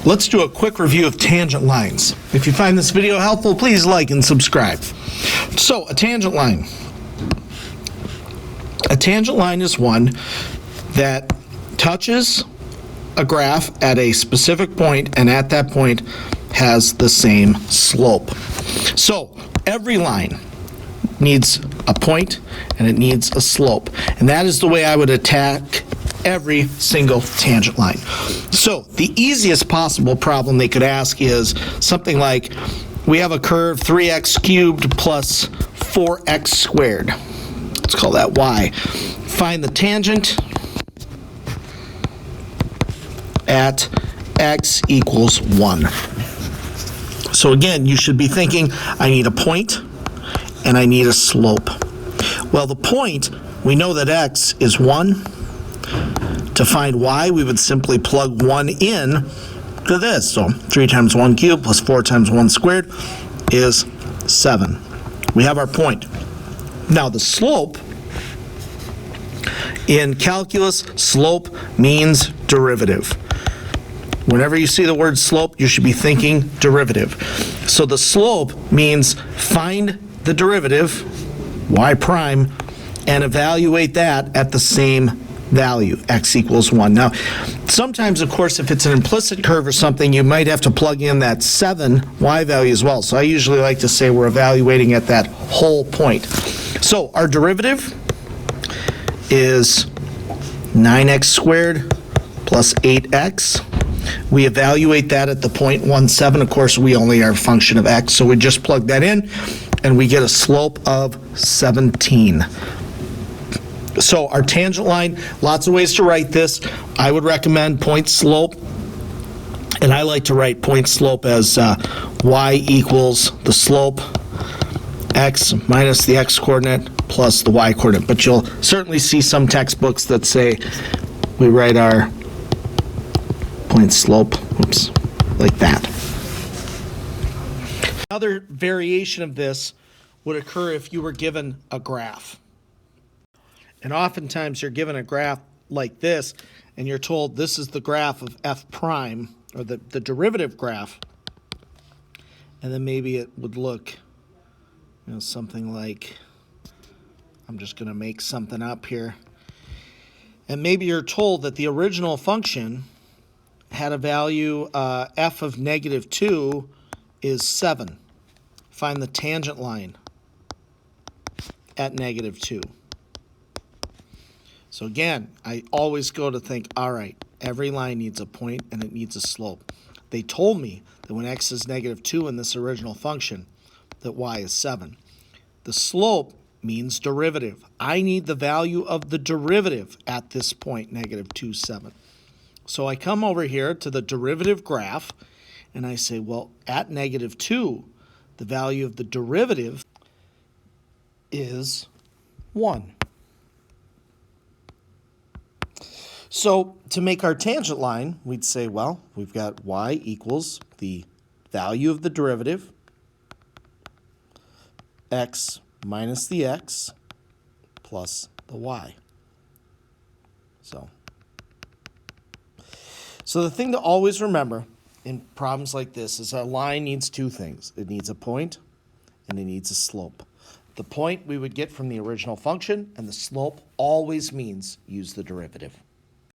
Let's do a quick review of tangent lines. If you find this video helpful, please like and subscribe. So, a tangent line. A tangent line is one that touches a graph at a specific point, and at that point has the same slope. So, every line needs a point and it needs a slope. And that is the way I would attack every single tangent line. So the easiest possible problem they could ask is something like, we have a curve 3x cubed plus 4x squared. Let's call that y. Find the tangent at x equals 1. So again, you should be thinking, I need a point and I need a slope. Well, the point, we know that x is 1. To find y, we would simply plug 1 in to this. So 3 times 1 cubed plus 4 times 1 squared is 7. We have our point. Now the slope, in calculus, slope means derivative. Whenever you see the word slope, you should be thinking derivative. So the slope means find the derivative, y prime, and evaluate that at the same value, x equals 1. Now, sometimes, of course, if it's an implicit curve or something, you might have to plug in that 7 y value as well. So I usually like to say we're evaluating at that whole point. So our derivative is 9x squared plus 8x. We evaluate that at the point 1, 7. Of course, we only are a function of x, so we just plug that in, and we get a slope of 17. So our tangent line, lots of ways to write this. I would recommend point slope, and I like to write point slope as y equals the slope, x minus the x coordinate plus the y coordinate. But you'll certainly see some textbooks that say we write our point slope, like that. Another variation of this would occur if you were given a graph. And oftentimes you're given a graph like this, and you're told this is the graph of f prime, or the derivative graph. And then maybe it would look, something like, I'm just going to make something up here. And maybe you're told that the original function had a value, f of negative 2 is 7. Find the tangent line at negative 2. So again, I always go to think, all right, every line needs a point and it needs a slope. They told me that when x is negative 2 in this original function, that y is 7. The slope means derivative. I need the value of the derivative at this point, negative 2, 7. So I come over here to the derivative graph, and I say, well, at negative 2, the value of the derivative is 1. So to make our tangent line, we'd say, well, we've got y equals the value of the derivative, x minus the x plus the y. So the thing to always remember in problems like this is our line needs two things. It needs a point and it needs a slope. The point we would get from the original function, and the slope always means use the derivative.